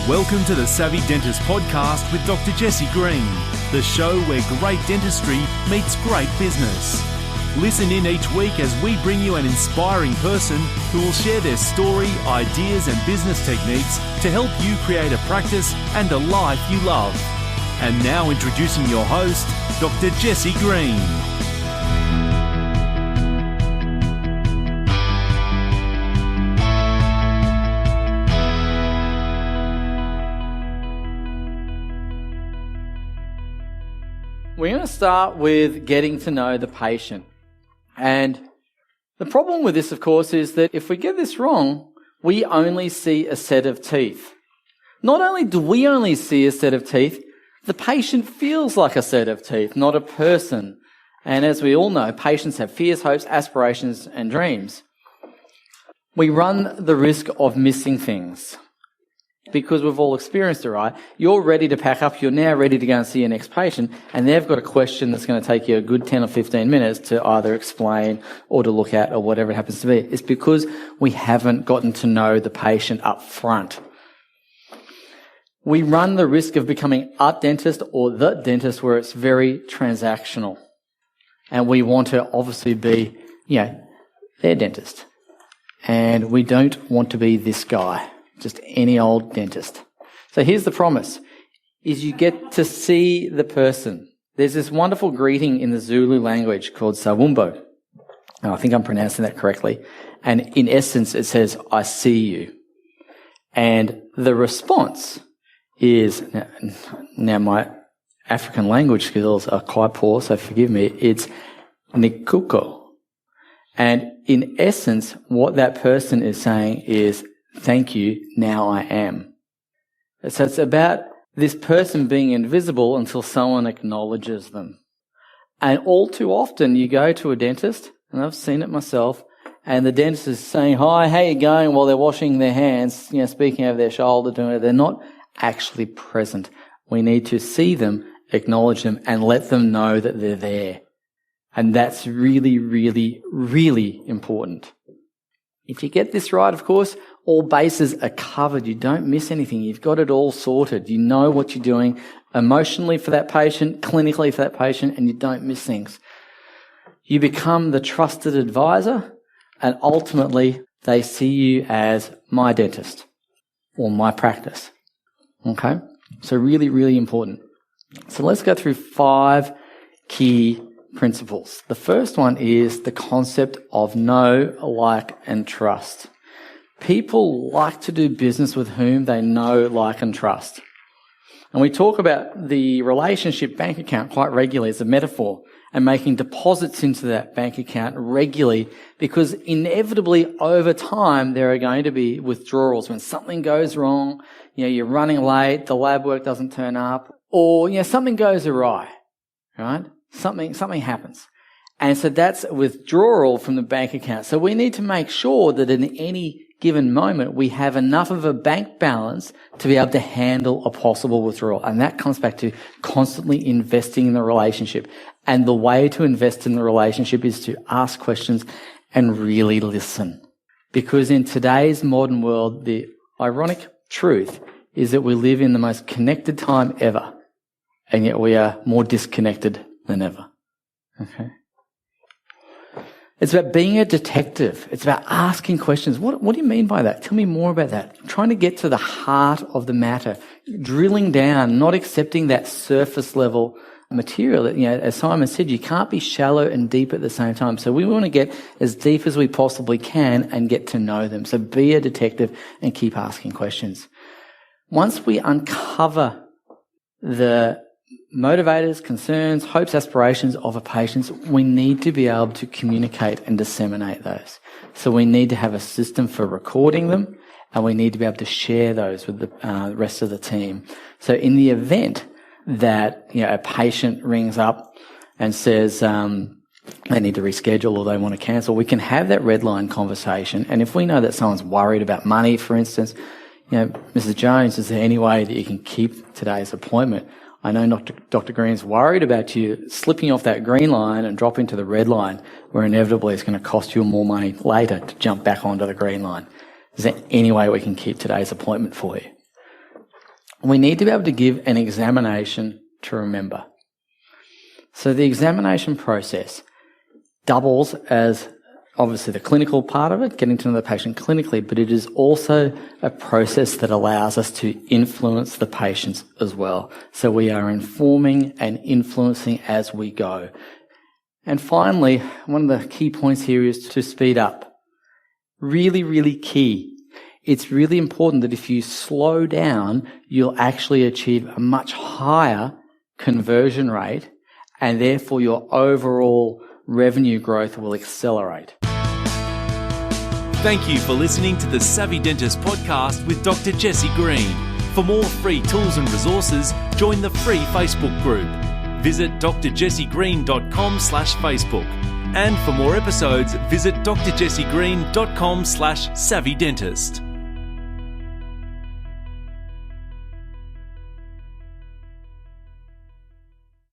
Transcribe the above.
Welcome to the Savvy Dentist podcast with Dr. Jesse Green, the show where great dentistry meets great business. Listen in each week as we bring you an inspiring person who will share their story, ideas and business techniques to help you create a practice and a life you love. And now introducing your host, Dr. Jesse Green. We're going to start with getting to know the patient. And the problem with this, of course, is that if we get this wrong, we only see a set of teeth. Not only do we only see a set of teeth, the patient feels like a set of teeth, not a person. And as we all know, patients have fears, hopes, aspirations, and dreams. We run the risk of missing things because we've all experienced it, right? You're ready to pack up, you're now ready to go and see your next patient, and they've got a question that's going to take you a good 10 or 15 minutes to either explain or to look at or whatever it happens to be. It's because we haven't gotten to know the patient up front. We run the risk of becoming a dentist or the dentist where it's very transactional. And we want to obviously be, their dentist. And we don't want to be this guy. Just any old dentist. So here's the promise, is you get to see the person. There's this wonderful greeting in the Zulu language called Sawumbo. And I think I'm pronouncing that correctly. And in essence, it says, I see you. And the response is, now my African language skills are quite poor, so forgive me, it's Nikuko. And in essence, what that person is saying is, thank you, now I am. So it's about this person being invisible until someone acknowledges them. And all too often you go to a dentist, and I've seen it myself, and the dentist is saying, hi, how you going, while they're washing their hands, speaking over their shoulder, doing it. They're not actually present. We need to see them, acknowledge them, and let them know that they're there. And that's really, really, really important. If you get this right, of course, all bases are covered. You don't miss anything. You've got it all sorted. You know what you're doing emotionally for that patient, clinically for that patient, and you don't miss things. You become the trusted advisor, and ultimately they see you as my dentist or my practice. Okay? So really, really important. So let's go through 5 key principles. The first one is the concept of know, like, and trust. People like to do business with whom they know, like, and trust. And we talk about the relationship bank account quite regularly as a metaphor, and making deposits into that bank account regularly, because inevitably over time there are going to be withdrawals. When something goes wrong, you're running late, the lab work doesn't turn up, or something goes awry, right? Something happens. And so that's a withdrawal from the bank account. So we need to make sure that in any given moment we have enough of a bank balance to be able to handle a possible withdrawal. And that comes back to constantly investing in the relationship. And the way to invest in the relationship is to ask questions and really listen. Because in today's modern world, the ironic truth is that we live in the most connected time ever. And yet we are more disconnected than ever. Okay. It's about being a detective. It's about asking questions. What do you mean by that? Tell me more about that. Trying to get to the heart of the matter. Drilling down, not accepting that surface level material. That, as Simon said, you can't be shallow and deep at the same time. So we want to get as deep as we possibly can and get to know them. So be a detective and keep asking questions. Once we uncover the motivators, concerns, hopes, aspirations of a patient, we need to be able to communicate and disseminate those. So we need to have a system for recording them, and we need to be able to share those with the rest of the team. So in the event that a patient rings up and says they need to reschedule or they want to cancel, we can have that red line conversation. And if we know that someone's worried about money, for instance, Mrs. Jones, is there any way that you can keep today's appointment? I know Dr. Green's worried about you slipping off that green line and dropping to the red line, where inevitably it's going to cost you more money later to jump back onto the green line. Is there any way we can keep today's appointment for you? we need to be able to give an examination to remember. So the examination process doubles as obviously the clinical part of it, getting to know the patient clinically, but it is also a process that allows us to influence the patients as well. So we are informing and influencing as we go. And finally, one of the key points here is to speed up. Really, really key. It's really important that if you slow down, you'll actually achieve a much higher conversion rate, and therefore your overall revenue growth will accelerate. Thank you for listening to the Savvy Dentist podcast with Dr. Jesse Green. For more free tools and resources, join the free Facebook group. Visit drjessegreen.com/Facebook. And for more episodes, visit drjessegreen.com/savvydentist.